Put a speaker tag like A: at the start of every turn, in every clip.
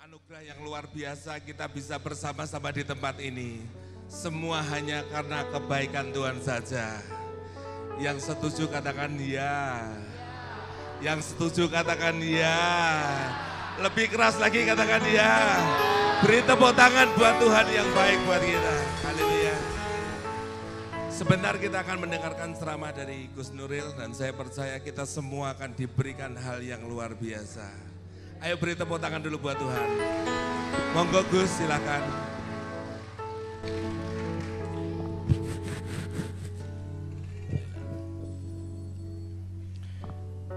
A: anugerah yang luar biasa kita bisa bersama-sama di tempat ini. Semua hanya karena kebaikan Tuhan saja. Yang setuju katakan ya. Yang setuju katakan ya. Lebih keras lagi katakan ya. Beri tepuk tangan buat Tuhan yang baik buat kita. Haleluya. Sebentar kita akan mendengarkan ceramah dari Gus Nuril dan saya percaya kita semua akan diberikan hal yang luar biasa. Ayo beri tepuk tangan dulu buat Tuhan. Monggo Gus, silakan.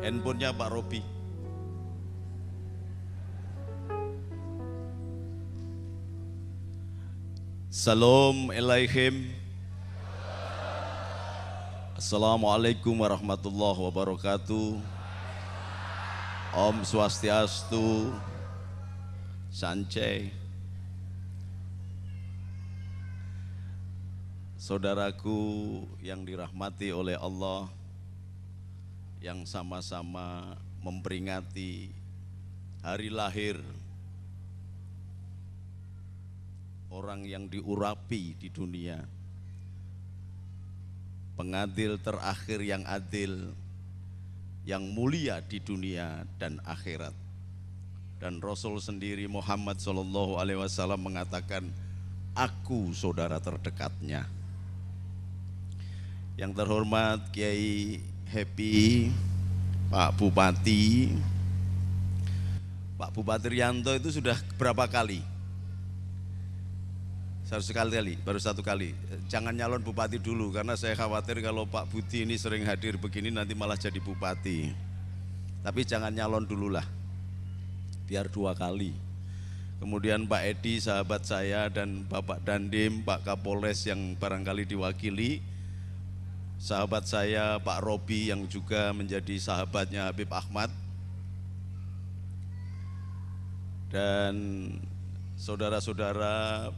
B: Handphonenya Pak Robi. Salam alaikum. Assalamualaikum warahmatullahi wabarakatuh. Om Swastiastu, Sancai. Saudaraku yang dirahmati oleh Allah, yang sama-sama memperingati hari lahir orang yang diurapi di dunia, pengadil terakhir yang adil, yang mulia di dunia dan akhirat. Dan Rasul sendiri Muhammad SAW mengatakan, aku saudara terdekatnya. Yang terhormat Kiai Happy, Pak Bupati Rianto itu sudah berapa kali? Baru satu kali. Jangan nyalon bupati dulu karena saya khawatir kalau Pak Budi ini sering hadir begini nanti malah jadi bupati. Tapi jangan nyalon dulu lah, biar 2 kali. Kemudian Pak Edi sahabat saya dan Bapak Dandim, Pak Kapolres yang barangkali diwakili, sahabat saya Pak Robi yang juga menjadi sahabatnya Habib Ahmad, dan saudara-saudara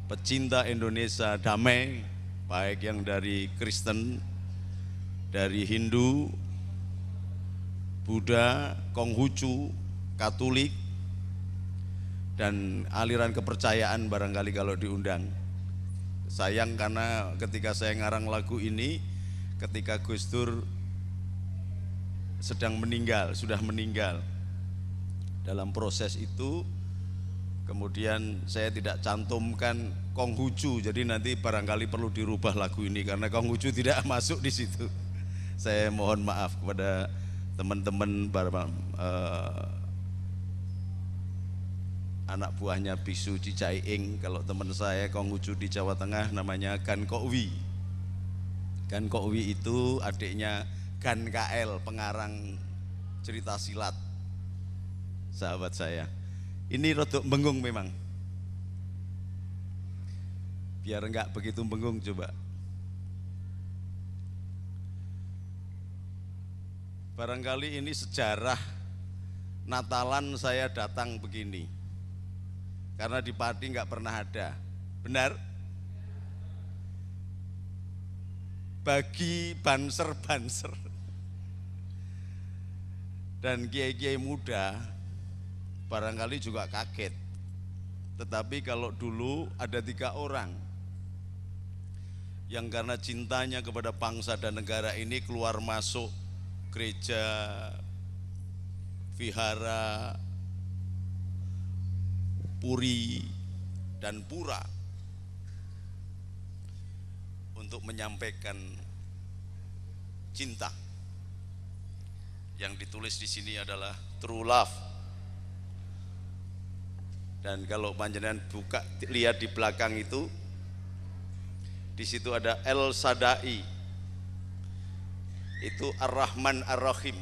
B: pecinta Indonesia damai, baik yang dari Kristen, dari Hindu, Buddha, Konghucu, Katolik, dan aliran kepercayaan barangkali kalau diundang. Sayang karena ketika saya ngarang lagu ini, ketika Gus Dur sudah meninggal. Dalam proses itu, kemudian saya tidak cantumkan Konghucu, jadi nanti barangkali perlu dirubah lagu ini karena Konghucu tidak masuk di situ. Saya mohon maaf kepada teman-teman anak buahnya Bisu Cicaiing. Kalau teman saya Konghucu di Jawa Tengah namanya Gan Kokwi. Gan Kokwi itu adiknya Gan KL, pengarang cerita silat, sahabat saya. Ini rodok bengung memang, biar enggak begitu bengung coba. Barangkali ini sejarah Natalan saya datang begini, karena di Pati enggak pernah ada, benar? Bagi banser-banser dan kiai-kiai muda barangkali juga kaget. Tetapi kalau dulu ada 3 orang yang karena cintanya kepada bangsa dan negara ini keluar masuk gereja, vihara, puri, dan pura untuk menyampaikan cinta. Yang ditulis di sini adalah true love. Dan kalau panjenengan buka lihat di belakang itu, di situ ada El Sadai, itu Ar-Rahman Ar-Rahim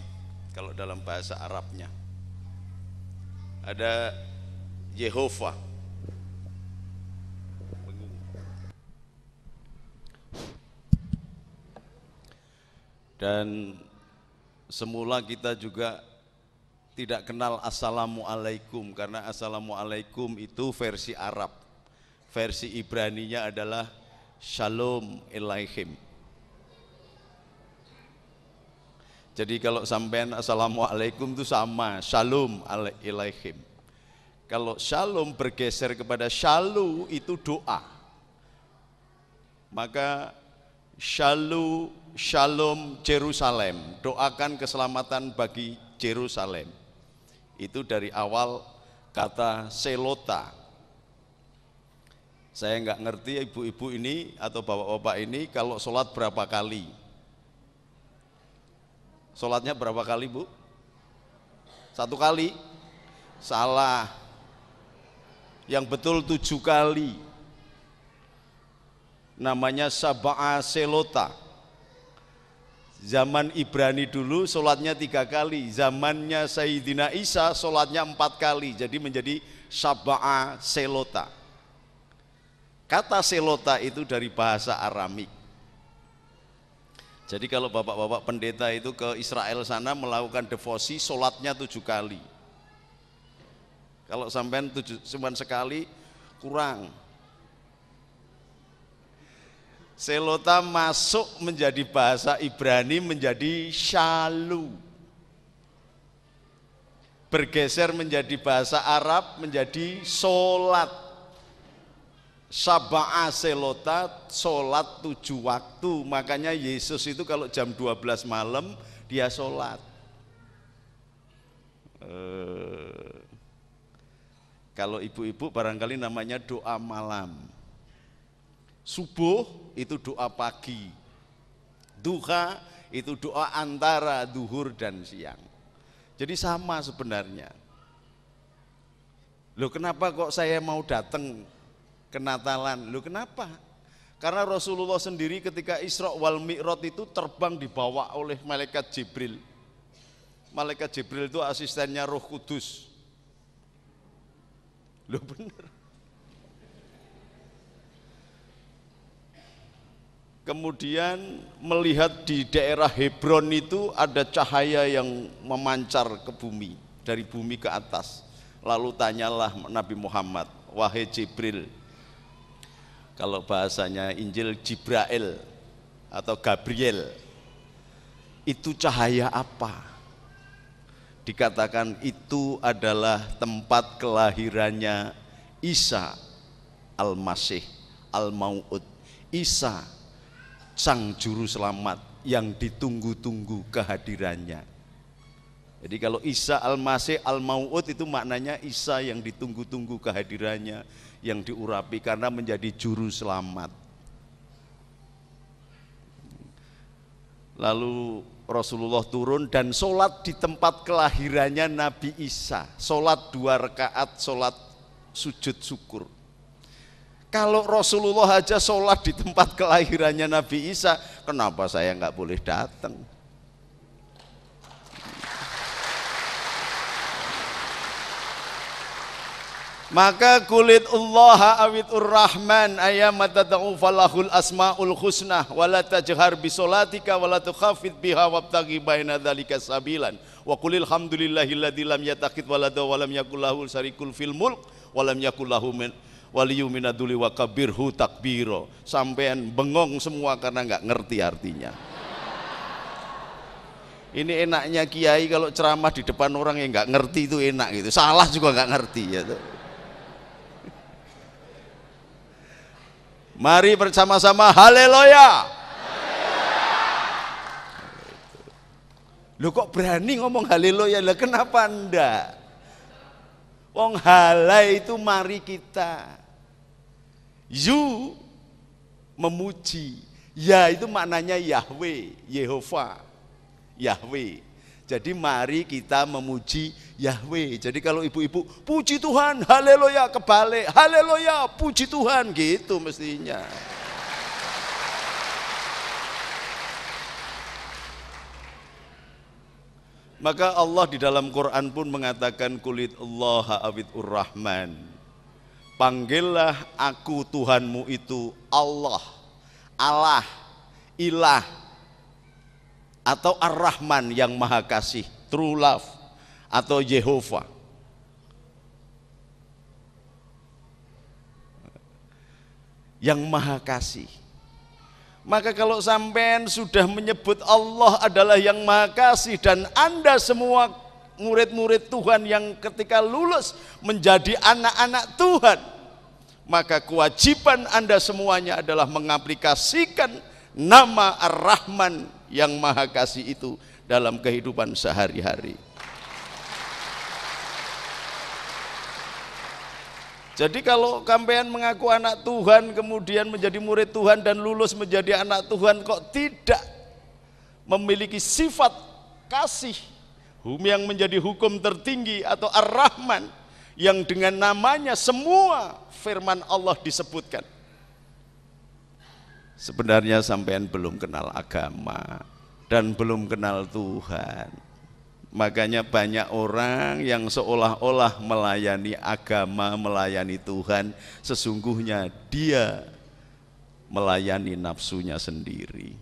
B: kalau dalam bahasa Arabnya. Ada Yehova. Dan semula kita juga tidak kenal Assalamualaikum, karena Assalamualaikum itu versi Arab. Versi Ibraninya adalah Shalom Alaihim. Jadi kalau sampean Assalamualaikum itu sama, Shalom Alaihim. Kalau shalom bergeser kepada shalom itu doa. Maka shalom Jerusalem, doakan keselamatan bagi Jerusalem. Itu dari awal kata selota. Saya nggak ngerti ibu-ibu ini atau bapak-bapak ini kalau sholat berapa kali. Sholatnya berapa kali, Bu? 1 kali? Salah. Yang betul 7 kali. Namanya Sab'a Selota. Zaman Ibrani dulu sholatnya 3 kali. Zamannya Sayyidina Isa sholatnya 4 kali. Jadi menjadi Sab'a Selota. Kata selota itu dari bahasa Aramik. Jadi kalau bapak-bapak pendeta itu ke Israel sana melakukan devosi, sholatnya 7 kali. Kalau sampean cuma sekali kurang. Selota masuk menjadi bahasa Ibrani menjadi syalu. Bergeser menjadi bahasa Arab menjadi sholat. Sab'a selota, sholat 7 waktu. Makanya Yesus itu kalau jam 12 malam dia sholat. Kalau ibu-ibu barangkali namanya doa malam. Subuh itu doa pagi. Duha itu doa antara duhur dan siang. Jadi sama sebenarnya. Loh kenapa kok saya mau datang ke Natalan? Loh kenapa? Karena Rasulullah sendiri ketika Isra wal Mi'raj itu terbang dibawa oleh malaikat Jibril. Malaikat Jibril itu asistennya Roh Kudus. Loh bener. Kemudian melihat di daerah Hebron itu ada cahaya yang memancar ke bumi, dari bumi ke atas. Lalu tanyalah Nabi Muhammad, wahai Jibril, kalau bahasanya Injil Jibrail atau Gabriel, itu cahaya apa? Dikatakan itu adalah tempat kelahirannya Isa Al-Masih Al-Mau'ud. Isa sang juru selamat yang ditunggu-tunggu kehadirannya. Jadi kalau Isa Al-Masih Al-Mau'ud itu maknanya Isa yang ditunggu-tunggu kehadirannya, yang diurapi karena menjadi juru selamat. Lalu Rasulullah turun dan sholat di tempat kelahirannya Nabi Isa. Sholat 2 rakaat, sholat sujud syukur. Kalau Rasulullah aja sholat di tempat kelahirannya Nabi Isa, kenapa saya nggak boleh datang? Maka kulit Allah awitur rahman ayyamat tad'u falahul asmaul husna wala tajhar bisolatika wala tukhafid biha wabtaghi baina dzalika sabilan wa qulil hamdulillahilladzi lam yattakhidh walada wa lam yakul lahu syarikun fil mulk wa lam yakul lahu waliyun minaduli wa kabirhu takbiro. Sampean bengong semua karena nggak ngerti artinya. Ini enaknya kiai kalau ceramah di depan orang yang nggak ngerti itu enak gitu, salah juga nggak ngerti ya. Mari bersama-sama haleluya. Loh kok berani ngomong haleluya? Lah kenapa enggak? Wong halai itu mari kita. Yu memuji. Ya itu maknanya Yahweh, Yehova. Yahweh. Jadi mari kita memuji Yahweh. Jadi kalau ibu-ibu puji Tuhan, haleluya, kebalik, haleluya, puji Tuhan, gitu mestinya. Maka Allah di dalam Quran pun mengatakan kulit Allah awitur rahman. Panggillah aku Tuhanmu itu Allah, Allah, ilah, atau Ar-Rahman yang maha kasih, true love, atau Yehova. Yang maha kasih. Maka kalau sampean sudah menyebut Allah adalah yang maha kasih dan Anda semua murid-murid Tuhan yang ketika lulus menjadi anak-anak Tuhan, maka kewajiban Anda semuanya adalah mengaplikasikan nama Ar-Rahman yang Maha Kasih itu dalam kehidupan sehari-hari. Jadi kalau sampean mengaku anak Tuhan, kemudian menjadi murid Tuhan dan lulus menjadi anak Tuhan, kok tidak memiliki sifat kasih yang menjadi hukum tertinggi atau Ar-Rahman, yang dengan namanya semua firman Allah disebutkan, sebenarnya sampean belum kenal agama dan belum kenal Tuhan. Makanya banyak orang yang seolah-olah melayani agama, melayani Tuhan, sesungguhnya dia melayani nafsunya sendiri.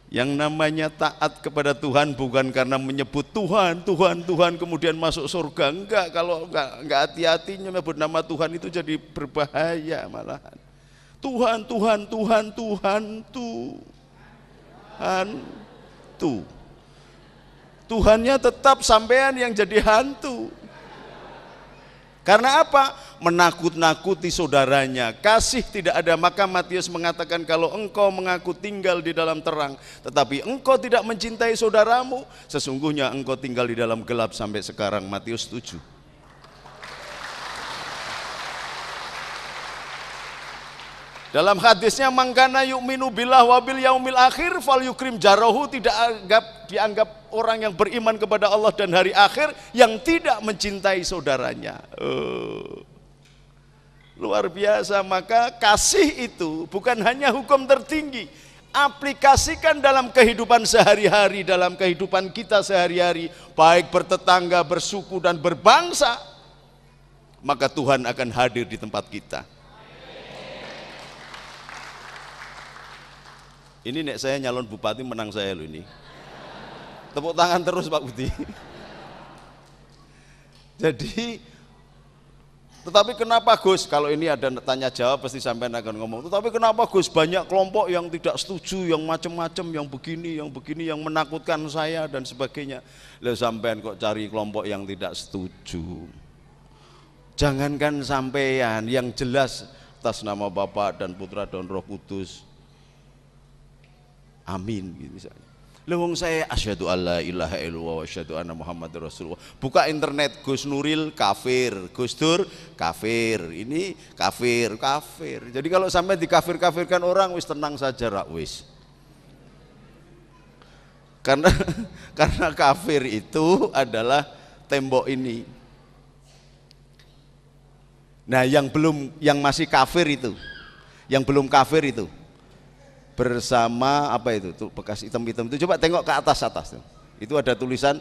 B: Yang namanya taat kepada Tuhan bukan karena menyebut Tuhan, Tuhan, Tuhan kemudian masuk surga. Enggak, kalau enggak hati-hati menyebut nama Tuhan itu jadi berbahaya malahan. Tuhan, Tuhan, Tuhan, Tuhan, Tuhan, Tuh. Tuhannya tetap sampean yang jadi hantu. Karena apa? Menakut-nakuti saudaranya. Kasih tidak ada. Maka Matius mengatakan, kalau engkau mengaku tinggal di dalam terang, tetapi engkau tidak mencintai saudaramu, sesungguhnya engkau tinggal di dalam gelap sampai sekarang. Matius 7. Dalam hadisnya, mangkana yu'minu billah wabil yaumil akhir fal yukrim jarahu, tidak dianggap orang yang beriman kepada Allah dan hari akhir yang tidak mencintai saudaranya. Luar biasa. Maka kasih itu bukan hanya hukum tertinggi, aplikasikan dalam kehidupan sehari-hari, dalam kehidupan kita sehari-hari, baik bertetangga, bersuku dan berbangsa, maka Tuhan akan hadir di tempat kita. Ini nek saya nyalon bupati, menang saya loh ini. Tepuk tangan terus Pak Budi. Jadi, tetapi kenapa Gus? Kalau ini ada tanya jawab pasti sampean akan ngomong. Tetapi kenapa Gus banyak kelompok yang tidak setuju, yang macam-macam, yang begini, yang menakutkan saya dan sebagainya. Lah sampean kok cari kelompok yang tidak setuju? Jangankan sampean, yang jelas atas nama Bapa dan Putra dan Roh Kudus. Amin gitu misalnya. Lewong saya asyhadu alla ilaha illallah wa asyhadu anna Muhammadar Rasulullah. Buka internet, Gus Nuril kafir, Gus Dur kafir, ini kafir. Jadi kalau sampai dikafir-kafirkan orang, wis tenang saja rak wis. Karena kafir itu adalah tembok ini. Nah, yang masih kafir itu, yang belum kafir itu, bersama apa itu tuh bekas hitam-hitam itu, coba tengok ke atas tuh. Itu ada tulisan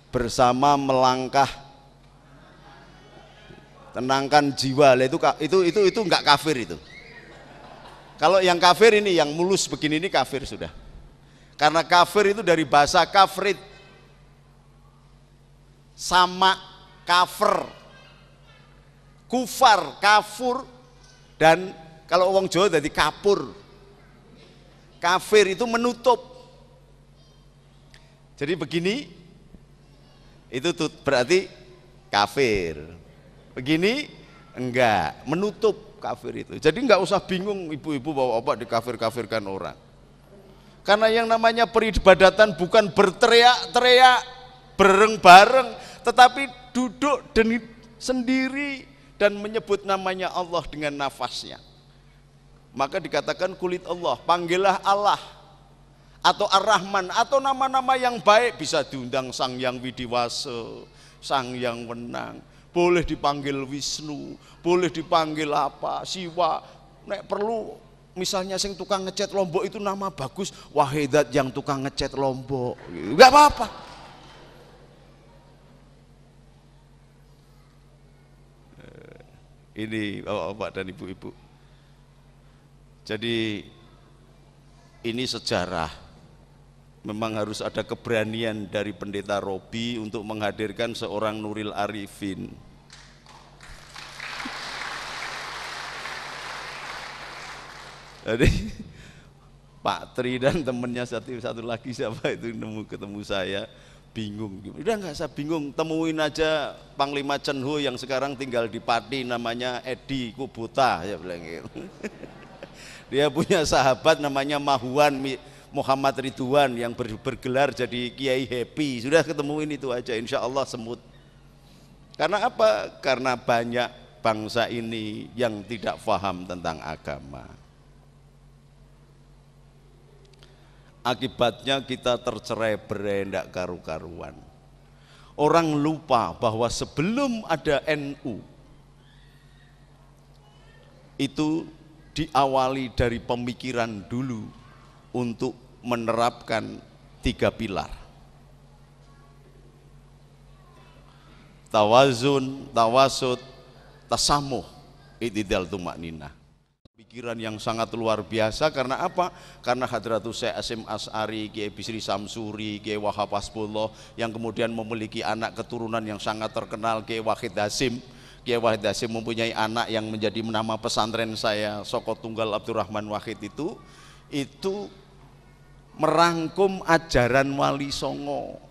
B: bersama melangkah tenangkan jiwa. Itu enggak kafir itu. Kalau yang kafir ini, yang mulus begini ini kafir sudah. Karena kafir itu dari bahasa kafrit, sama kafir, kufar, kafur, dan kalau wong Jawa jadi kapur. Kafir itu menutup. Jadi begini, itu berarti kafir. Begini enggak, menutup kafir itu. Jadi enggak usah bingung ibu-ibu bapak-bapak dikafir-kafirkan orang. Karena yang namanya peribadatan bukan berteriak-teriak, bareng-bareng, tetapi duduk dan sendiri dan menyebut namanya Allah dengan nafasnya. Maka dikatakan kulit Allah, panggillah Allah atau Ar-Rahman atau nama-nama yang baik. Bisa diundang Sang Yang Widiwasa, Sang Yang Wenang, boleh dipanggil Wisnu, boleh dipanggil apa, Siwa. Nek perlu misalnya sing tukang ngecat Lombok itu nama bagus, Wahidat yang tukang ngecat Lombok, enggak apa-apa. Ini bapak-bapak dan ibu-ibu. Jadi ini sejarah. Memang harus ada keberanian dari Pendeta Robi untuk menghadirkan seorang Nuril Arifin. Jadi Pak Tri dan temennya satu lagi siapa itu ketemu saya, Bingung. Udah nggak usah bingung, temuin aja Panglima Chenhu yang sekarang tinggal di Pati, namanya Edi Kubota, ya bilang gitu. Dia punya sahabat namanya Mahuan Muhammad Ridwan yang bergelar jadi Kiai Happy. Sudah ketemuin itu aja, insya Allah semut. Karena apa? Karena banyak bangsa ini yang tidak paham tentang agama. Akibatnya kita tercerai-berai, tidak karu-karuan. Orang lupa bahwa sebelum ada NU itu diawali dari pemikiran dulu untuk menerapkan 3 pilar. Tawazun, tawasud, tasamuh, i'tidal tumakninah. Pikiran yang sangat luar biasa. Karena apa? Karena Hadratus Syekh Hasyim Asy'ari, Kiai Bisri Samsuri, Kiai Wahab Hasbullah yang kemudian memiliki anak keturunan yang sangat terkenal, Kiai Wahid Hasyim. Kiai Wahid Hasyim mempunyai anak yang menjadi nama pesantren saya, Soko Tunggal Abdurrahman Wahid itu merangkum ajaran Wali Songo.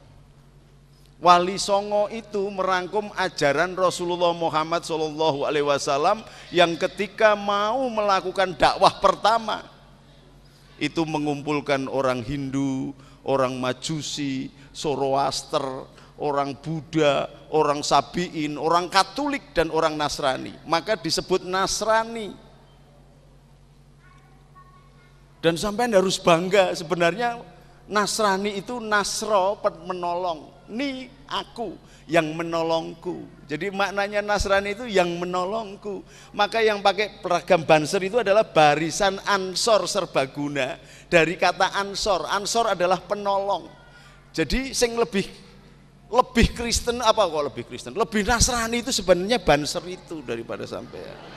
B: Wali Songo itu merangkum ajaran Rasulullah Muhammad SAW yang ketika mau melakukan dakwah pertama itu mengumpulkan orang Hindu, orang Majusi, Zoroaster, orang Buddha, orang Sabi'in, orang Katolik dan orang Nasrani. Maka disebut Nasrani. Dan sampean harus bangga, sebenarnya Nasrani itu Nasro, menolong. Ni aku yang menolongku. Jadi maknanya Nasrani itu yang menolongku. Maka yang pakai seragam Banser itu adalah barisan Ansor Serbaguna. Dari kata Ansor, Ansor adalah penolong. Jadi sing lebih Kristen, apa kok lebih Kristen? Lebih Nasrani itu sebenarnya Banser itu daripada sampean.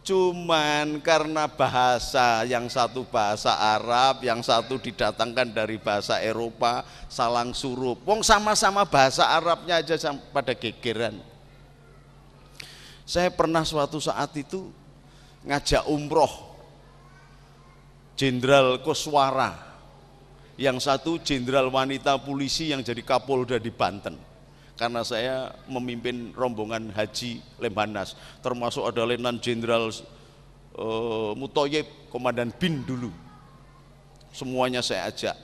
B: Cuman karena bahasa, yang satu bahasa Arab, yang satu didatangkan dari bahasa Eropa, salang surup. Wong sama-sama bahasa Arabnya aja pada gegeran. Saya pernah suatu saat itu ngajak umroh Jenderal Koswara, yang satu jenderal wanita polisi yang jadi Kapolda di Banten. Karena saya memimpin rombongan haji Lemhanas, termasuk ada Letnan Jenderal Mutoyib, Komandan BIN dulu. Semuanya saya ajak.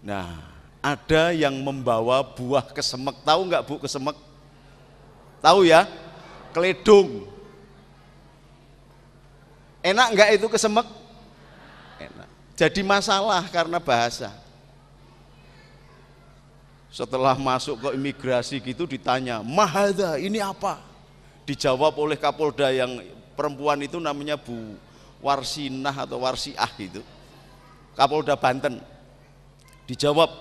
B: Nah, ada yang membawa buah kesemek. Tahu nggak Bu kesemek? Tahu ya? Keledung. Enak nggak itu kesemek? Enak. Jadi masalah karena bahasa. Setelah masuk ke imigrasi gitu ditanya, "Mahada, ini apa?" Dijawab oleh Kapolda yang perempuan itu, namanya Bu Warsinah atau Warsiah gitu, Kapolda Banten. Dijawab,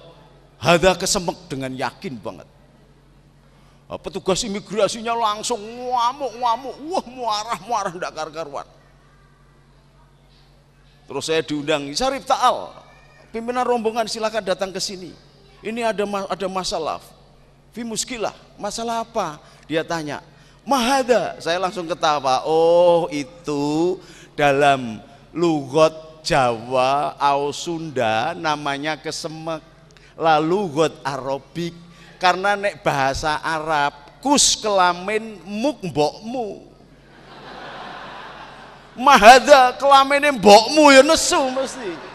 B: "Hada kesemek," dengan yakin banget. Petugas imigrasinya langsung ngamuk-ngamuk, wah muarah ndak karuan. Terus saya diundang, "Syarif Ta'al, pimpinan rombongan silakan datang ke sini. Ini ada masalah, fi muskilah." Masalah apa? Dia tanya. "Mahada." Saya langsung ketawa. Oh, itu dalam lugot Jawa au Sunda namanya kesemek. Lalu lugot Arabik, karena nek bahasa Arab kus kelamin muk mbokmu. Mahada kelamine mbokmu ya nesu mesti.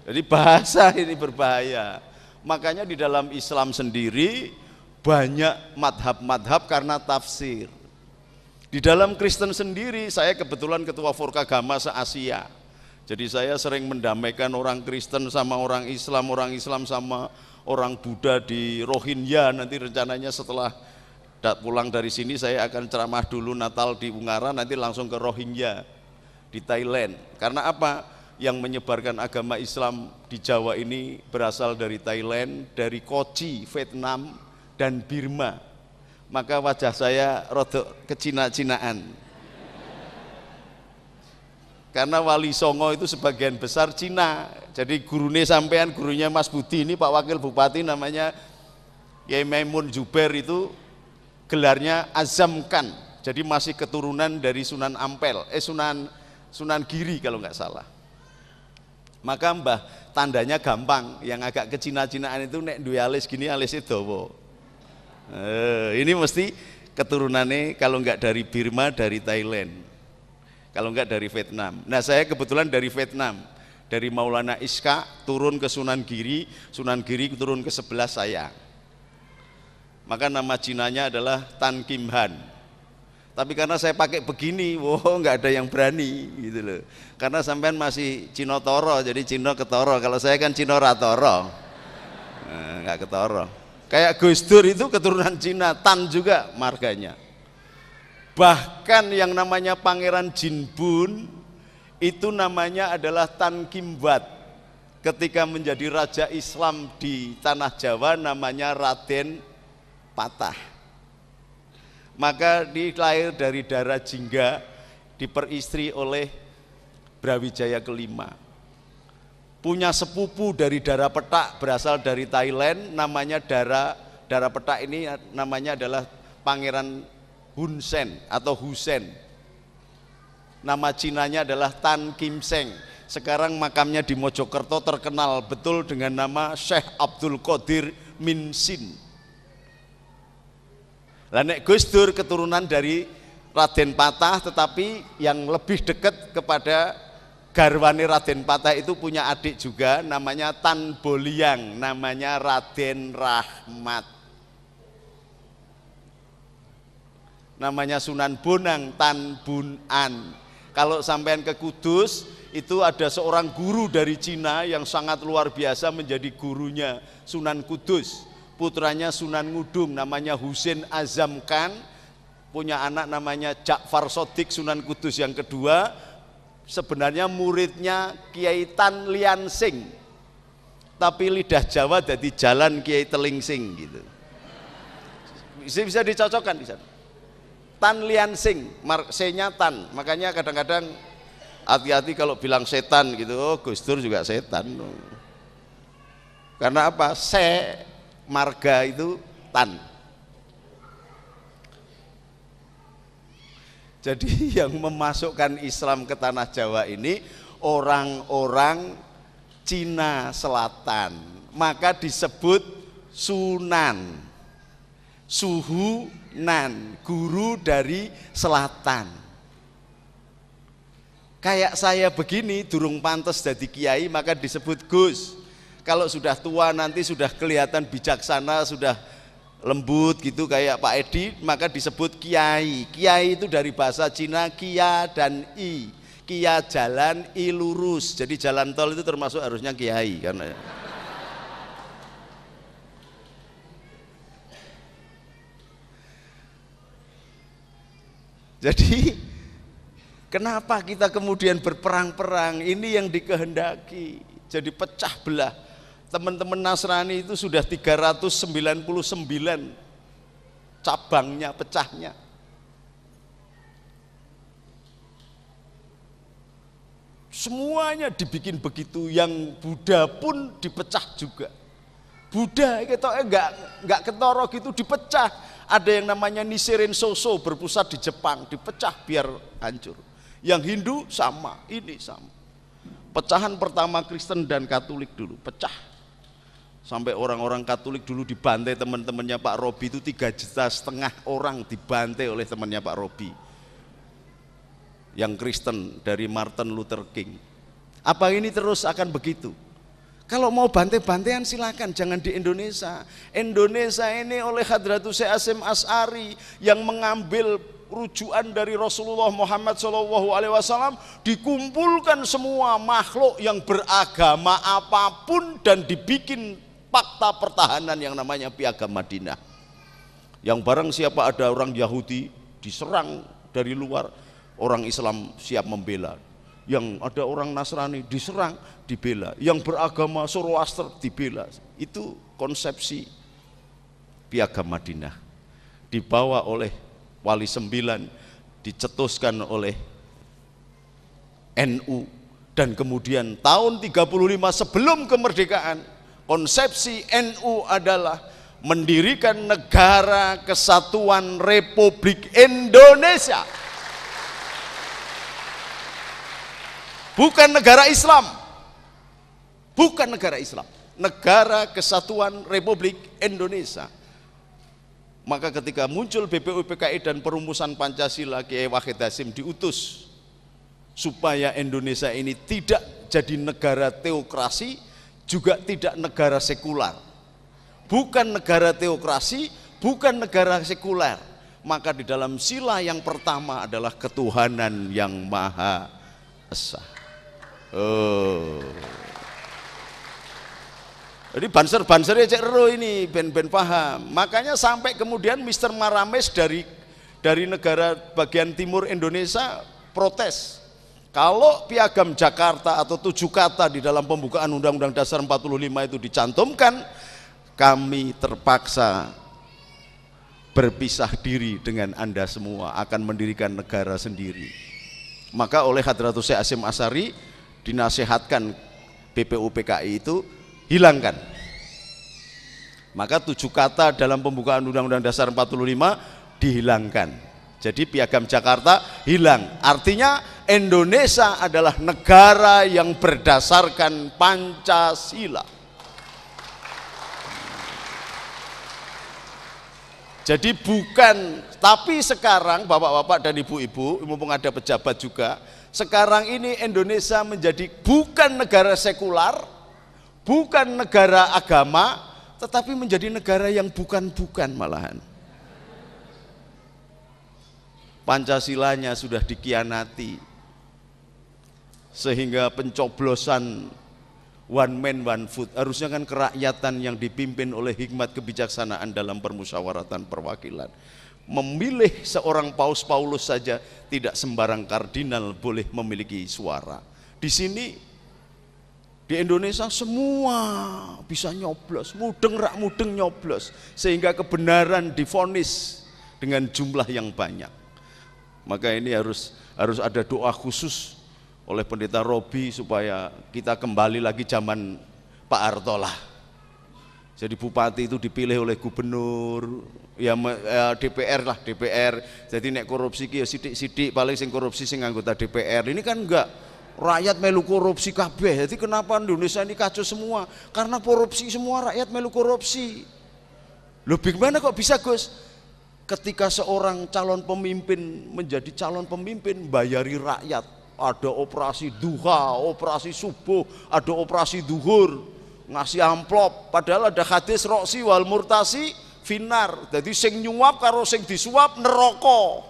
B: Jadi bahasa ini berbahaya. Makanya di dalam Islam sendiri banyak madhab-madhab karena tafsir. Di dalam Kristen sendiri, saya kebetulan ketua Forkagama se-Asia. Jadi saya sering mendamaikan orang Kristen sama orang Islam sama orang Buddha di Rohingya. Nanti rencananya setelah pulang dari sini saya akan ceramah dulu Natal di Ungaran, nanti langsung ke Rohingya di Thailand. Karena apa? Yang menyebarkan agama Islam di Jawa ini berasal dari Thailand, dari Kochi, Vietnam, dan Burma. Maka wajah saya rodok kecina-cinaan. Karena Wali Songo itu sebagian besar Cina. Jadi gurune sampean, gurunya Mas Budi ini, Pak Wakil Bupati namanya Yai Maimun Jubair, itu gelarnya Azam Khan. Jadi masih keturunan dari Sunan Ampel, Sunan Giri kalau nggak salah. Maka Mbah tandanya gampang, yang agak kecina-cinaan itu nek duwe alis gini alisnya dawa. Ini mesti keturunannya kalau nggak dari Burma, dari Thailand, kalau nggak dari Vietnam. Nah saya kebetulan dari Vietnam, dari Maulana Iska turun ke Sunan Giri turun ke sebelah saya. Maka nama Cinanya adalah Tan Kim Han. Tapi karena saya pakai begini, nggak ada yang berani gitu loh. Karena sampean masih Cino Toro, jadi Cino ketoro. Kalau saya kan Cino Ratoro, nggak ketoro. Kayak Gus Dur itu keturunan Cina, Tan juga marganya. Bahkan yang namanya Pangeran Jinbun itu namanya adalah Tan Kim Wat. Ketika menjadi raja Islam di tanah Jawa namanya Raden Patah. Maka dilahir dari darah Jingga, diperistri oleh Brawijaya kelima. Punya sepupu dari darah Petak berasal dari Thailand, namanya darah Petak ini namanya adalah Pangeran Hun Sen atau Husen. Nama Cinanya adalah Tan Kim Seng. Sekarang makamnya di Mojokerto terkenal betul dengan nama Syekh Abdul Qadir Min Sin. Lah nek Gus Dur keturunan dari Raden Patah, tetapi yang lebih dekat kepada garwane Raden Patah itu punya adik juga namanya Tan Boliang, namanya Raden Rahmat. Namanya Sunan Bonang, Tan Bunan. Kalau sampean ke Kudus itu ada seorang guru dari Cina yang sangat luar biasa menjadi gurunya Sunan Kudus. Putranya Sunan Ngudung namanya Husin Azam Khan, punya anak namanya Ja'far Sodik Sunan Kudus yang kedua, sebenarnya muridnya Kiai Tan Lian Sing, tapi lidah Jawa jadi Jalan Kiai Telingsing gitu. Bisa dicocokkan di sana. Tan Lian Sing, C-nya Tan, makanya kadang-kadang hati-hati kalau bilang setan gitu. Gus Dur juga setan. Karena apa? Marga itu Tan. Jadi yang memasukkan Islam ke tanah Jawa ini orang-orang Cina Selatan, maka disebut Sunan, Suhunan, guru dari selatan. Kayak saya begini durung pantes jadi kiai maka disebut Gus. Kalau sudah tua nanti sudah kelihatan bijaksana, sudah lembut gitu kayak Pak Edi, maka disebut kiai. Kiai itu dari bahasa Cina kia dan i. Kia jalan, i lurus. Jadi jalan tol itu termasuk harusnya kiai karena jadi kenapa kita kemudian berperang-perang? Ini yang dikehendaki. Jadi pecah belah. Teman-teman Nasrani itu sudah 399 cabangnya, pecahnya. Semuanya dibikin begitu, yang Buddha pun dipecah juga. Buddha kita enggak ketoro gitu dipecah. Ada yang namanya Nichiren Shosho berpusat di Jepang, dipecah biar hancur. Yang Hindu sama, ini sama. Pecahan pertama Kristen dan Katolik dulu pecah. Sampai orang-orang Katolik dulu dibantai teman-temannya Pak Robi itu 3,5 juta orang dibantai oleh temannya Pak Robi. Yang Kristen dari Martin Luther King. Apa ini terus akan begitu? Kalau mau bantai-bantaian silakan, jangan di Indonesia. Indonesia ini oleh Hadratus Syekh Hasyim Asy'ari yang mengambil rujukan dari Rasulullah Muhammad SAW, dikumpulkan semua makhluk yang beragama apapun dan dibikin fakta pertahanan yang namanya Piagam Madinah. Yang barang siapa ada orang Yahudi diserang dari luar, orang Islam siap membela. Yang ada orang Nasrani diserang, dibela. Yang beragama Zoroaster dibela. Itu konsepsi Piagam Madinah. Dibawa oleh Wali Sembilan, dicetuskan oleh NU, dan kemudian tahun 35 sebelum kemerdekaan, konsepsi NU adalah mendirikan negara kesatuan Republik Indonesia. Bukan negara Islam. Bukan negara Islam. Negara Kesatuan Republik Indonesia. Maka ketika muncul BPUPKI dan perumusan Pancasila, Kiai Wahid Hasyim diutus supaya Indonesia ini tidak jadi negara teokrasi, juga tidak negara sekular. Bukan negara teokrasi, bukan negara sekuler. Maka di dalam sila yang pertama adalah ketuhanan yang Maha Esa. Jadi banser-bansernya cek ero ini ben paham. Makanya sampai kemudian Mr. Marames dari negara bagian timur Indonesia protes. Kalau Piagam Jakarta atau 7 kata di dalam pembukaan Undang-Undang Dasar 45 itu dicantumkan, kami terpaksa berpisah diri dengan Anda semua, akan mendirikan negara sendiri. Maka oleh Hadratus Syekh Hasyim Asy'ari dinasihatkan BPUPKI itu hilangkan. Maka 7 kata dalam pembukaan Undang-Undang Dasar 45 dihilangkan. Jadi Piagam Jakarta hilang. Artinya Indonesia adalah negara yang berdasarkan Pancasila. Jadi bukan, tapi sekarang bapak-bapak dan ibu-ibu, mumpung ada pejabat juga, sekarang ini Indonesia menjadi bukan negara sekular, bukan negara agama, tetapi menjadi negara yang bukan-bukan malahan. Pancasilanya sudah dikhianati, sehingga pencoblosan one man one vote harusnya kan kerakyatan yang dipimpin oleh hikmat kebijaksanaan dalam permusyawaratan perwakilan. Memilih seorang Paus Paulus saja tidak sembarang kardinal boleh memiliki suara. Di sini di Indonesia semua bisa nyoblos, mudeng rak mudeng nyoblos, sehingga kebenaran divonis dengan jumlah yang banyak. Maka ini harus ada doa khusus oleh Pendeta Robi supaya kita kembali lagi zaman Pak Harto lah. Jadi bupati itu dipilih oleh gubernur, ya DPR lah, DPR. Jadi nek korupsi ki ya sidik-sidik, paling sing korupsi sing anggota DPR. Ini kan enggak, rakyat melu korupsi kabeh. Jadi kenapa Indonesia ini kacau semua? Karena korupsi semua, rakyat melu korupsi. Loh bagaimana kok bisa, Gus? Ketika seorang calon pemimpin menjadi calon pemimpin, bayari rakyat. Ada operasi duha, operasi subuh, ada operasi duhur, ngasih amplop, padahal ada hadis roksi wal murtasi finar. Jadi sing nyuap karo sing disuap neraka.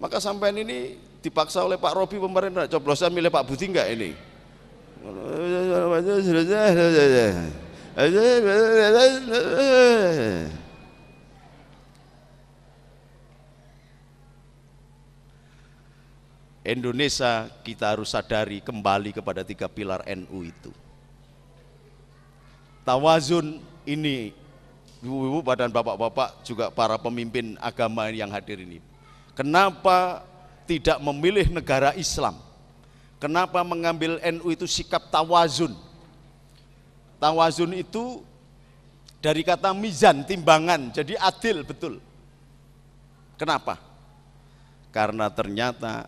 B: Maka sampean ini dipaksa oleh Pak Robi pemerintah, coblosan milih Pak Budi enggak ini? Indonesia kita harus sadari kembali kepada 3 pilar NU itu. Tawazun ini, ibu-ibu dan bapak-bapak juga para pemimpin agama yang hadir ini. Kenapa tidak memilih negara Islam? Kenapa mengambil NU itu sikap tawazun? Tawazun itu dari kata mizan, timbangan, jadi adil betul. Kenapa? Karena ternyata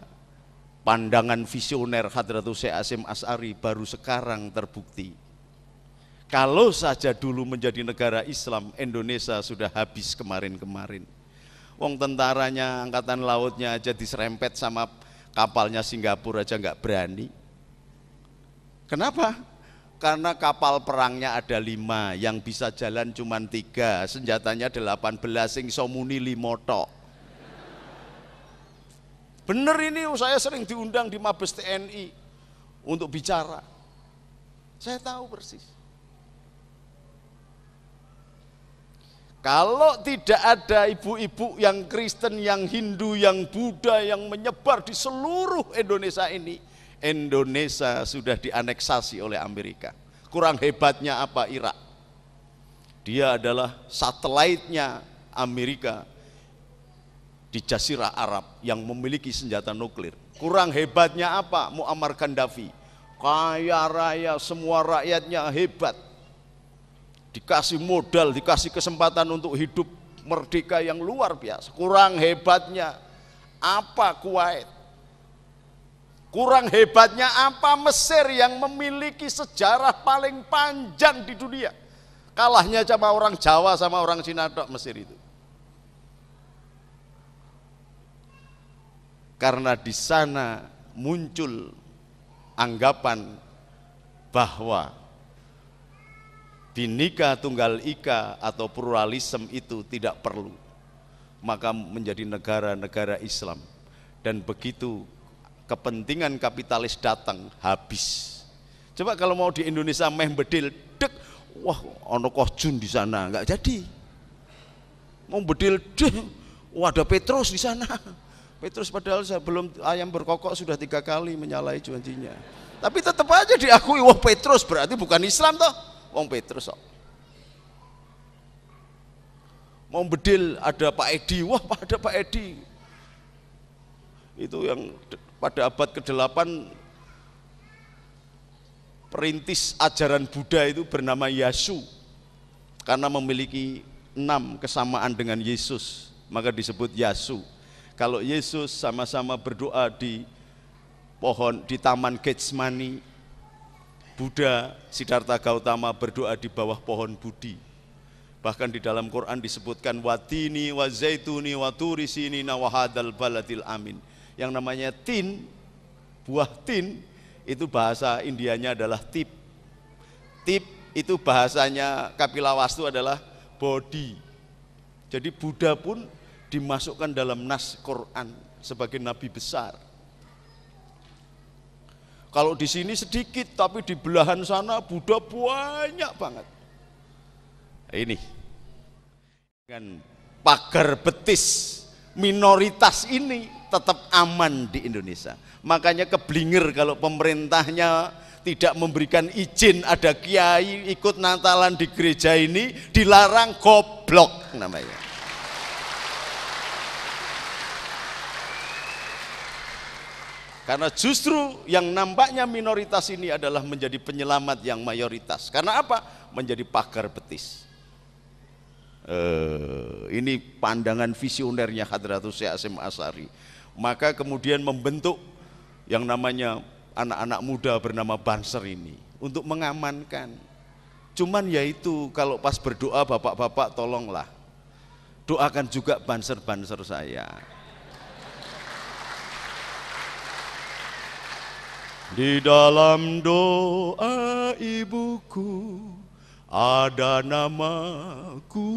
B: pandangan visioner Hadratus Syekh Hasyim Asy'ari baru sekarang terbukti. Kalau saja dulu menjadi negara Islam, Indonesia sudah habis kemarin-kemarin. Wong tentaranya, angkatan lautnya aja diserempet sama kapalnya Singapura aja nggak berani. Kenapa? Karena kapal perangnya ada 5, yang bisa jalan cuma 3, senjatanya 18, sing somuni 5 tok. Bener ini, saya sering diundang di Mabes TNI untuk bicara. Saya tahu persis. Kalau tidak ada ibu-ibu yang Kristen, yang Hindu, yang Buddha, yang menyebar di seluruh Indonesia ini, Indonesia sudah dianeksasi oleh Amerika. Kurang hebatnya apa Irak? Dia adalah satelitnya Amerika di Jazirah Arab yang memiliki senjata nuklir. Kurang hebatnya apa Muammar Gaddafi? Kaya raya, semua rakyatnya hebat. dikasih modal, dikasih kesempatan untuk hidup merdeka yang luar biasa. Kurang hebatnya apa Kuwait? Kurang hebatnya apa Mesir yang memiliki sejarah paling panjang di dunia? Kalahnya sama orang Jawa sama orang Cina tok Mesir itu. Karena di sana muncul anggapan bahwa Bhinneka Tunggal Ika atau pluralisme itu tidak perlu, maka menjadi negara-negara Islam. Dan begitu kepentingan kapitalis datang, habis. Coba kalau mau di Indonesia meh bedil, dek, wah ono Kohjun di sana, nggak jadi. Mau bedil, dek, wah ada Petrus di sana. Petrus padahal sebelum ayam berkokok sudah 3 kali menyalahi janjinya. Tapi tetap aja diakui, wah Petrus berarti bukan Islam toh, wong Petrus kok. Mau bedil ada Pak Edi, wah ada Pak Edi. Itu yang pada abad ke-8 perintis ajaran Buddha itu bernama Yasu. Karena memiliki 6 kesamaan dengan Yesus, maka disebut Yasu. Kalau Yesus sama-sama berdoa di pohon di Taman Getsemani, Buddha Siddhartha Gautama berdoa di bawah pohon Budi. Bahkan di dalam Quran disebutkan watini wa zaituni wa turi sinina wa hadzal baladil amin. Yang namanya tin, buah tin itu bahasa Indianya adalah tip. Tip itu bahasanya Kapilawastu adalah body. Jadi Buddha pun dimasukkan dalam nas Quran sebagai nabi besar. Kalau di sini sedikit, tapi di belahan sana Buddha banyak banget. Ini dengan pagar betis minoritas ini tetap aman di Indonesia. Makanya keblinger kalau pemerintahnya tidak memberikan izin ada kiai ikut Natalan di gereja ini, dilarang, goblok namanya. Karena justru yang nampaknya minoritas ini adalah menjadi penyelamat yang mayoritas. Karena apa? Menjadi pagar betis. Ini pandangan visionernya Hadratus Syekh Hasyim Asy'ari. Maka kemudian membentuk yang namanya anak-anak muda bernama Banser ini untuk mengamankan. Cuman yaitu kalau pas berdoa bapak-bapak tolonglah doakan juga Banser-Banser saya. Di dalam doa ibuku ada namaku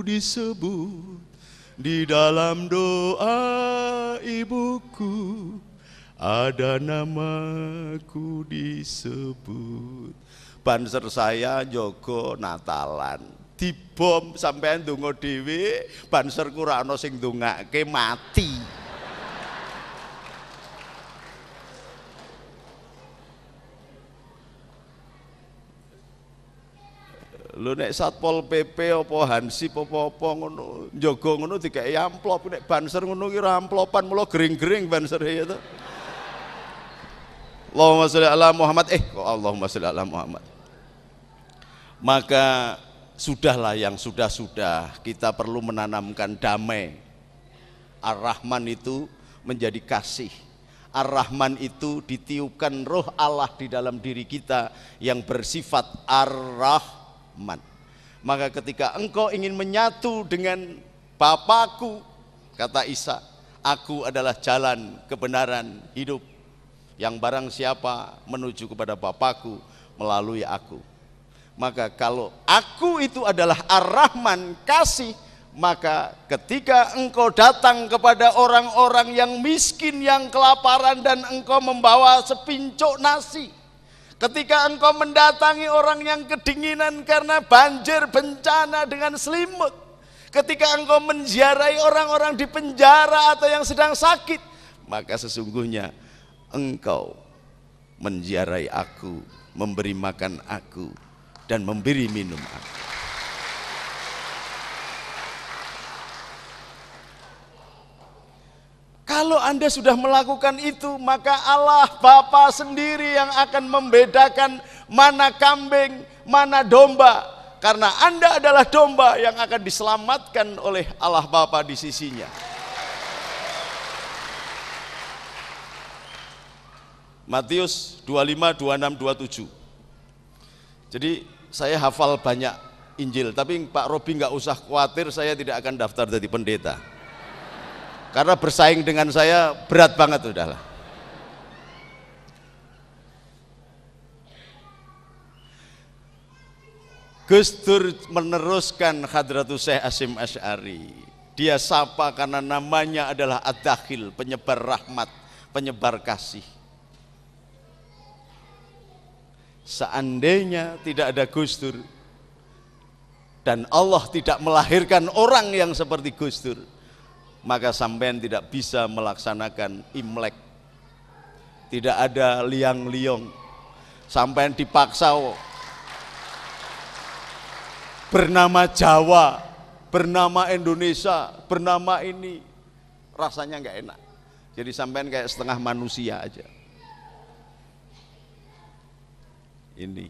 B: disebut. Di dalam doa ibuku ada namaku disebut. Banser saya Joko Natalan dibom sampean ndonga dhewe, banserku ora ana sing ndongake mati. Lho nek Satpol PP apa Hansip apa ngono njaga ngono dikeki amplop, nek banser ngono ki ora amplopan, mula gering-gering banser ya to. Allahumma sholli ala Muhammad kok Allahumma sholli ala Muhammad. Maka sudahlah yang sudah-sudah, kita perlu menanamkan damai. Ar-Rahman itu menjadi kasih. Ar-Rahman itu ditiupkan roh Allah di dalam diri kita yang bersifat Ar-Rahman. Maka ketika engkau ingin menyatu dengan Bapakku, kata Isa, aku adalah jalan, kebenaran, hidup. Yang barang siapa menuju kepada Bapakku melalui aku. Maka kalau aku itu adalah Ar-Rahman, kasih, maka ketika engkau datang kepada orang-orang yang miskin, yang kelaparan, dan engkau membawa sepincuk nasi, ketika engkau mendatangi orang yang kedinginan karena banjir bencana dengan selimut, ketika engkau menziarahi orang-orang di penjara atau yang sedang sakit, maka sesungguhnya engkau menziarahi aku, memberi makan aku, dan memberi minum aku. Kalau Anda sudah melakukan itu, maka Allah Bapa sendiri yang akan membedakan mana kambing, mana domba. karena Anda adalah domba yang akan diselamatkan oleh Allah Bapa di sisinya. Matius 25, 26, 27. Jadi saya hafal banyak Injil, tapi Pak Robi nggak usah khawatir, saya tidak akan daftar jadi pendeta. Karena bersaing dengan saya berat banget udahlah. Gus Dur meneruskan Hadratus Syekh Hasyim Asy'ari. Dia sapa karena namanya adalah Ad-Dakhil, penyebar rahmat, penyebar kasih. Seandainya tidak ada Gus Dur dan Allah tidak melahirkan orang yang seperti Gus Dur, maka sampean tidak bisa melaksanakan Imlek. Tidak ada liang-liong. Sampean dipaksa bernama Jawa, bernama Indonesia, bernama ini, rasanya nggak enak. Jadi sampean kayak setengah manusia aja. Ini.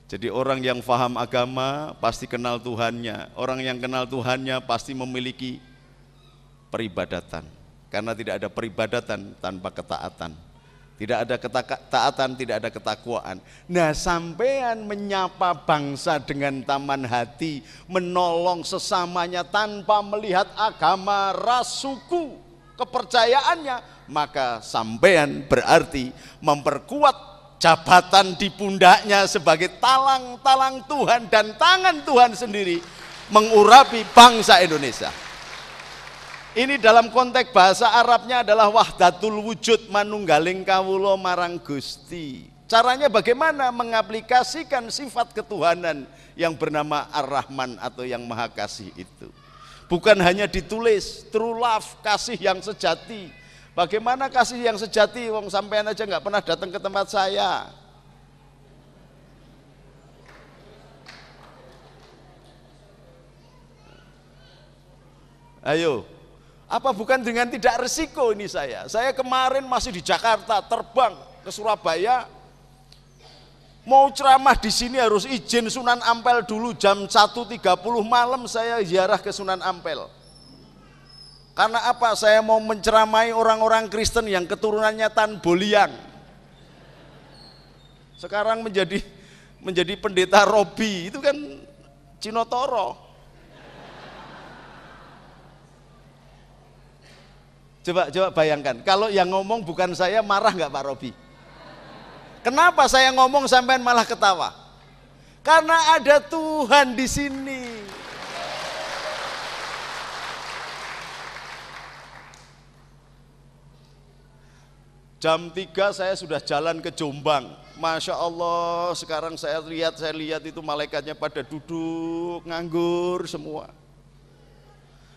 B: Jadi orang yang faham agama pasti kenal Tuhannya. Orang yang kenal Tuhannya pasti memiliki peribadatan. Karena tidak ada peribadatan tanpa ketaatan. Tidak ada ketaatan, tidak ada ketakwaan. Nah, sampean menyapa bangsa dengan taman hati, menolong sesamanya tanpa melihat agama, ras, suku, kepercayaannya, maka sampean berarti memperkuat jabatan di pundaknya sebagai talang-talang Tuhan dan tangan Tuhan sendiri mengurapi bangsa Indonesia. Ini dalam konteks bahasa Arabnya adalah wahdatul wujud, manunggaling kawula marang Gusti. Caranya bagaimana mengaplikasikan sifat ketuhanan yang bernama Ar-Rahman atau yang Maha Kasih itu. Bukan hanya ditulis true love, kasih yang sejati. Bagaimana kasih yang sejati? Wong sampean aja nggak pernah datang ke tempat saya. Ayo, apa bukan dengan tidak resiko ini saya? Saya kemarin masih di Jakarta, terbang ke Surabaya, mau ceramah di sini harus izin Sunan Ampel dulu jam 1.30 malam saya ziarah ke Sunan Ampel. Karena apa? Saya mau menceramai orang-orang Kristen yang keturunannya Tan Boliang. Sekarang menjadi pendeta Robi, itu kan Cinotoro. Coba bayangkan, kalau yang ngomong bukan saya, marah nggak Pak Robi? Kenapa saya ngomong sampean malah ketawa? Karena ada Tuhan di sini. Jam 3 saya sudah jalan ke Jombang. Masya Allah, sekarang saya lihat itu malaikatnya pada duduk, nganggur semua.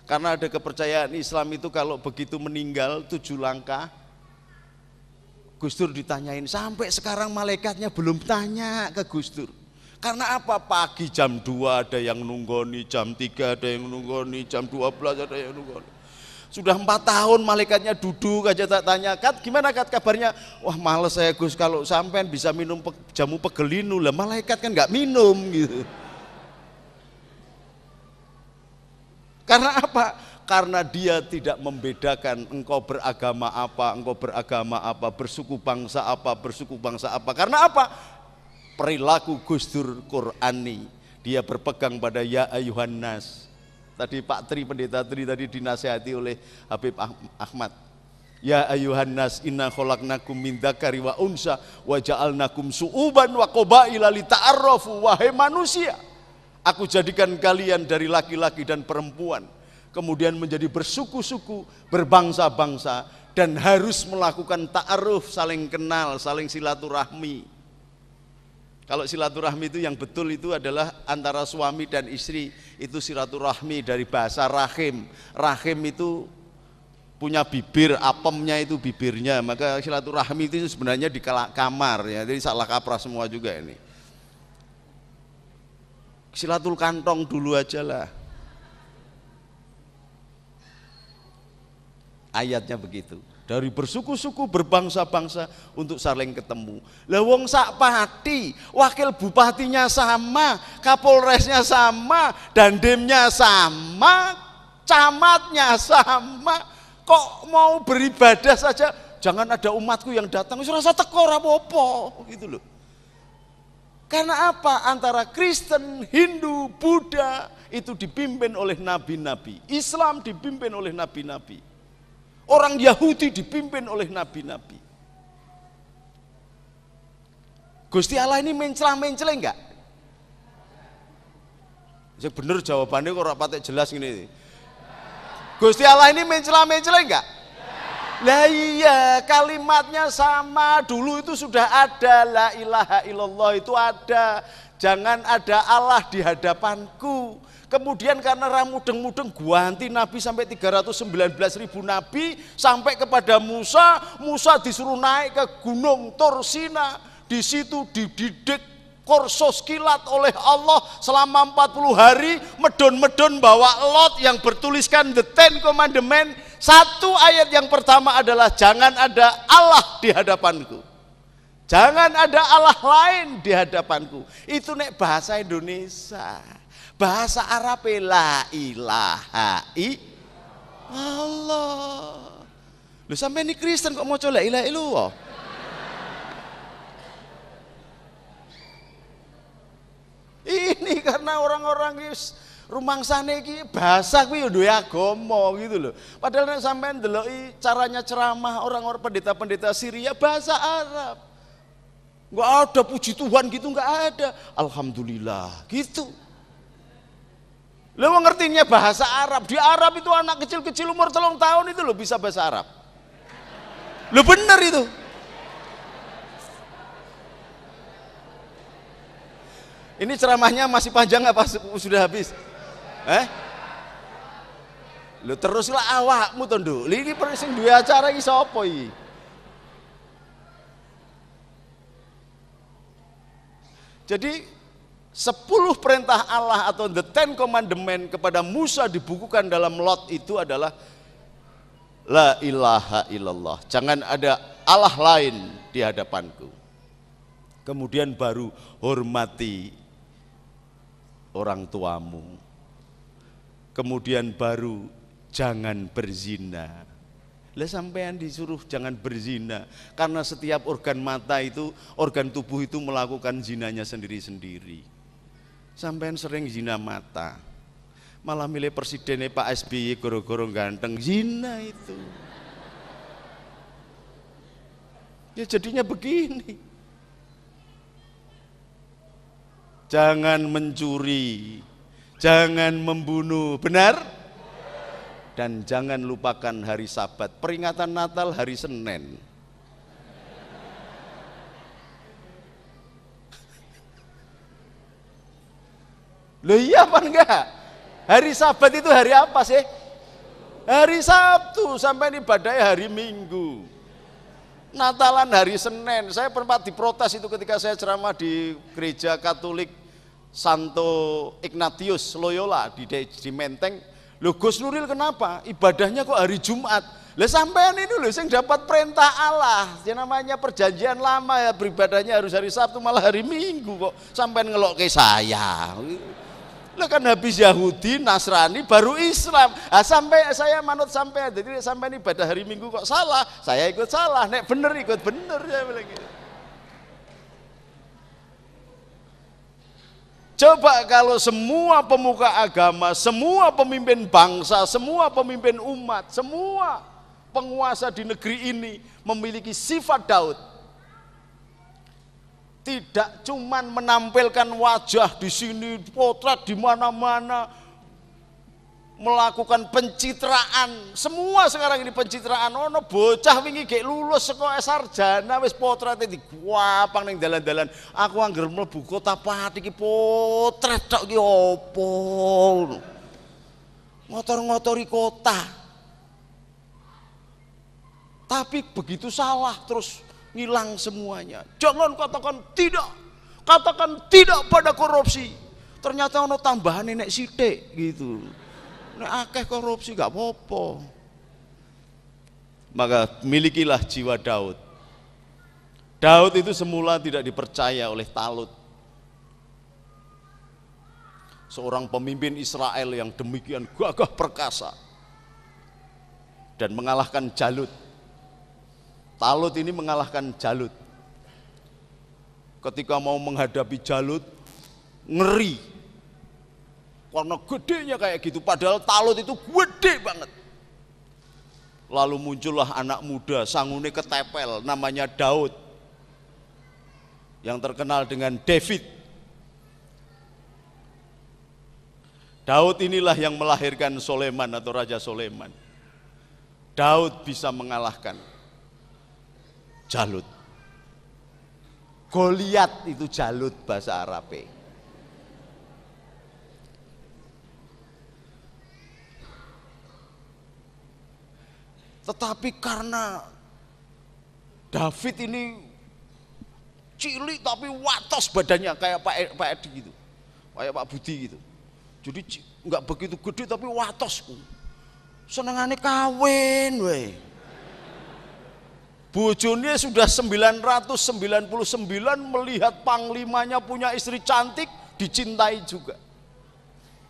B: Karena ada kepercayaan Islam itu kalau begitu meninggal 7 langkah, Gus Dur ditanyain, sampai sekarang malaikatnya belum tanya ke Gus Dur. Karena apa? Pagi jam 2 ada yang nunggoni, jam 3 ada yang nunggoni, jam 12 ada yang nunggoni. Sudah 4 tahun malaikatnya duduk aja tak tanya, Kat gimana Kat kabarnya? Wah males saya Gus, kalau sampean bisa minum jamu pegelinu, lah malaikat kan nggak minum gitu. Karena apa? Karena dia tidak membedakan engkau beragama apa, bersuku bangsa apa. Karena apa? Perilaku Gus Dur Qur'ani, dia berpegang pada ya ayuhan nas. Tadi Pak Tri, Pendeta Tri tadi dinasihati oleh Habib Ahmad. Ya ayuhan nas inna khalaqnakum min dzakari wa unsa wa ja'alnakum su'uban wa qabaila lita'arrafu. Wahai manusia, aku jadikan kalian dari laki-laki dan perempuan, kemudian menjadi bersuku-suku, berbangsa-bangsa, dan harus melakukan ta'aruf, saling kenal, saling silaturahmi. Kalau silaturahmi itu yang betul itu adalah antara suami dan istri, itu silaturahmi dari bahasa rahim. Rahim itu punya bibir, apemnya itu bibirnya, maka silaturahmi itu sebenarnya di kamar ya, jadi salah kaprah semua juga ini. Silatul kantong dulu aja lah. Ayatnya begitu. dari bersuku-suku, berbangsa-bangsa untuk saling ketemu. Lah wong sak pati, wakil bupatinya sama, kapolresnya sama, dandemnya sama, camatnya sama. Kok mau beribadah saja jangan ada umatku yang datang, wis rasa teko ora apa-apa gitu loh. Karena apa? Antara Kristen, Hindu, Buddha itu dipimpin oleh nabi-nabi. Islam dipimpin oleh nabi-nabi. Orang Yahudi dipimpin oleh nabi-nabi. Gusti Allah ini mencela-mencela enggak? Saya bener jawabannya kok ora patek jelas gini. Gusti Allah ini mencela-mencela enggak? Lah iya, kalimatnya sama, dulu itu sudah ada, la ilaha illallah itu ada. Jangan ada Allah di hadapanku. Kemudian karena ramudeng-mudeng guanti Nabi sampai 319.000 Nabi, sampai kepada Musa, Musa disuruh naik ke gunung Tursina, di situ dididik kursus kilat oleh Allah selama 40 hari, medon-medon bawa lot yang bertuliskan The Ten Commandments. Satu ayat yang pertama adalah jangan ada Allah di hadapanku. Jangan ada Allah lain di hadapanku. Itu nek bahasa Indonesia. Bahasa Arab la ilaha illallah. Lu sampai ini Kristen kok mau la ilaha illallah? Ini karena orang-orang rumangsane iki bahasa kuwi yo duwe agama gitu loh. Padahal nek sampean ndeloki caranya ceramah orang-orang pendeta-pendeta Syria bahasa Arab. Enggak ada puji Tuhan gitu, enggak ada. Alhamdulillah gitu. Lo ngertinya bahasa Arab. Di Arab itu anak kecil-kecil umur 3 tahun itu lo bisa bahasa Arab. Lo bener itu. Ini ceramahnya masih panjang apa sudah habis? Lo teruslah awakmu to, Nduk. Iki sing duwe acara iki sapa iki? Jadi 10 perintah Allah atau The Ten Commandments kepada Musa dibukukan dalam lot itu adalah la ilaha illallah. Jangan ada Allah lain di hadapanku. Kemudian baru hormati orang tuamu. Kemudian baru jangan berzina. Lah sampean disuruh jangan berzina karena setiap organ mata itu, organ tubuh itu melakukan zinanya sendiri-sendiri. Sampean sering zina mata, malah milih presidennya Pak SBY goro-goro ganteng, zina itu. Ya jadinya begini. Jangan mencuri, jangan membunuh, benar? Dan jangan lupakan hari Sabat, peringatan Natal hari Senin. Loh iya apa enggak? Hari Sabat itu hari apa sih? Hari Sabtu, sampai ibadahnya hari Minggu. Natalan hari Senin. Saya pernah diprotes itu ketika saya ceramah di gereja Katolik Santo Ignatius Loyola di Menteng. Loh Gus Nuril kenapa? Ibadahnya kok hari Jumat? Lah sampean ini loh yang dapat perintah Allah. Yang namanya perjanjian lama ya beribadahnya harus hari Sabtu malah hari Minggu kok sampean ngelok ke saya. Lah kan habis Yahudi, Nasrani, baru Islam. Ah, sampai saya manut sampai, jadi sampai ini ibadah hari Minggu kok salah, saya ikut salah. Nek bener ikut bener, saya bilang gitu. Coba kalau semua pemuka agama, semua pemimpin bangsa, semua pemimpin umat, semua penguasa di negeri ini memiliki sifat Daud. Tidak cuman menampilkan wajah di sini, potret di mana-mana, melakukan pencitraan. Semua sekarang ini pencitraan. Ono bocah wingi gek lulus sekolah sarjana wis potrete diguapang ning dalan-dalan. Aku angger mlebu kota Pati iki potret tok iki opo? Ngotor-ngotori kota. Tapi begitu salah terus ngilang semuanya. Jangan katakan tidak pada korupsi. Ternyata ono tambahan nek sithik gitu. Nek akeh korupsi gak apa-apa. maka milikilah jiwa Daud. Daud itu semula tidak dipercaya oleh Talut, seorang pemimpin Israel yang demikian gagah perkasa dan mengalahkan Jalut. Talut ini mengalahkan Jalut. Ketika mau menghadapi Jalut, ngeri karena gedenya kayak gitu, padahal Talut itu gede banget. Lalu muncullah anak muda, sangune ketepel, namanya Daud, yang terkenal dengan David. Daud inilah yang melahirkan Soleman atau Raja Soleman. Daud bisa mengalahkan Jalut. Goliat itu Jalut bahasa Arabnya. Tetapi karena David ini cilik tapi watos badannya kayak Pak Edi gitu, kayak Pak Budi gitu. Jadi nggak begitu gede tapi watos. Senengane kawin weh. Bojone sudah 999 melihat panglimanya punya istri cantik, dicintai juga.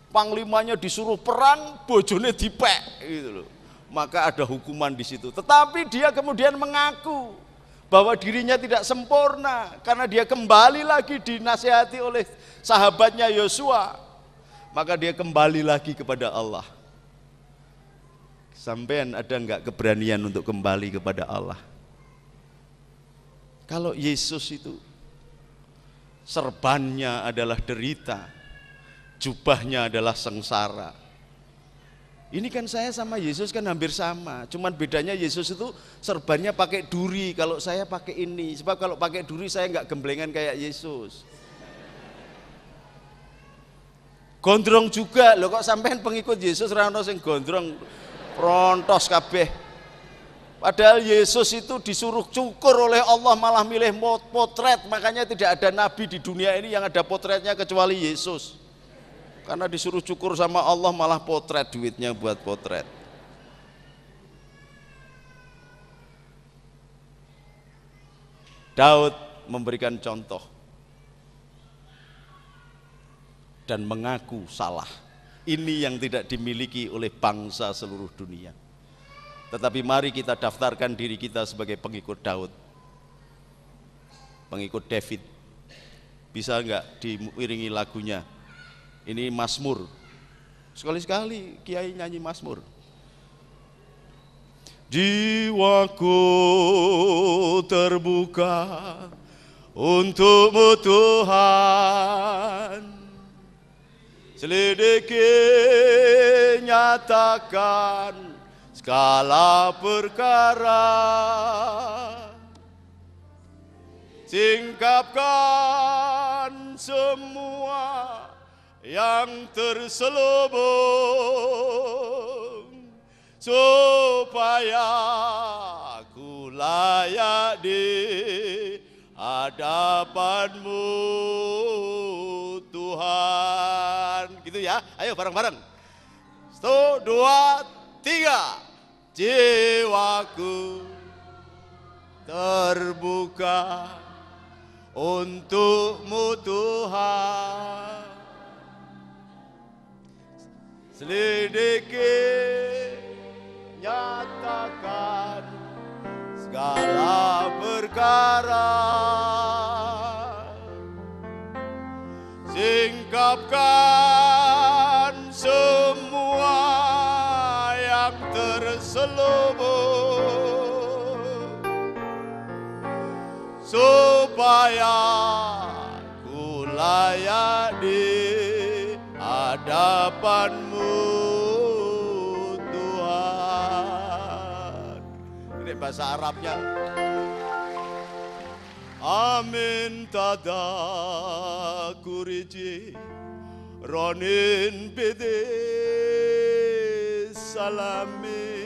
B: Panglimanya disuruh perang, bojone dipek gitu loh. Maka ada hukuman di situ. Tetapi dia kemudian mengaku bahwa dirinya tidak sempurna karena dia kembali lagi dinasihati oleh sahabatnya Yosua. Maka dia kembali lagi kepada Allah. Sampean ada enggak keberanian untuk kembali kepada Allah? Kalau Yesus itu serbannya adalah derita, jubahnya adalah sengsara. Ini kan saya sama Yesus kan hampir sama, cuman bedanya Yesus itu serbannya pakai duri, kalau saya pakai ini. Sebab kalau pakai duri saya enggak gemblengan kayak Yesus. Gondrong juga, loh kok sampean pengikut Yesus ra ono sing gondrong, prontos kabeh. Padahal Yesus itu disuruh cukur oleh Allah malah milih potret, makanya tidak ada nabi di dunia ini yang ada potretnya kecuali Yesus. Karena disuruh cukur sama Allah malah potret, duitnya buat potret. Daud memberikan contoh dan mengaku salah. Ini yang tidak dimiliki oleh bangsa seluruh dunia. Tetapi mari kita daftarkan diri kita sebagai pengikut Daud, pengikut David. Bisa enggak diiringi lagunya? Ini Mazmur. Sekali-sekali kiai nyanyi Mazmur. Jiwaku terbuka untuk-Mu Tuhan, selidiki nyatakan segala perkara, singkapkan semua yang terselubung, supaya aku layak di hadapan-Mu Tuhan. Gitu ya, ayo bareng-bareng. 1, 2, 3. Jiwaku terbuka untuk-Mu Tuhan, selidiki nyatakan segala perkara, singkapkan semua yang terselubung, supaya ku layak di hadapan-Mu Tuhan. Ini bahasa Arabnya. Amin tada kuriji ronin bede salami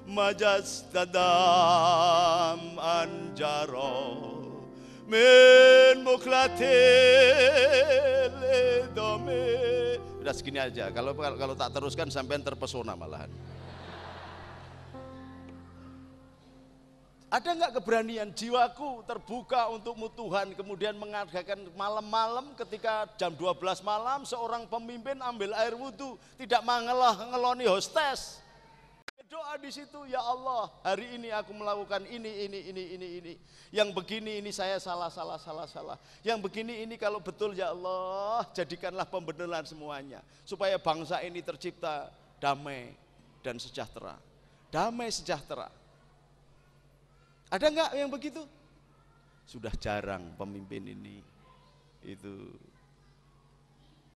B: majas tadam anjaro min muklatil dome. Udah segini aja. Kalau tak teruskan sampean terpesona malahan. Ada enggak keberanian jiwaku terbuka untukmu Tuhan, kemudian mengadakan malam-malam ketika jam 12 malam seorang pemimpin ambil air wudhu, tidak ngeloni hostes. Doa di situ, ya Allah, hari ini aku melakukan ini. Yang begini ini saya salah. Yang begini ini kalau betul ya Allah, jadikanlah pembenaran semuanya. Supaya bangsa ini tercipta damai dan sejahtera. Damai sejahtera. Ada enggak yang begitu? Sudah jarang pemimpin ini itu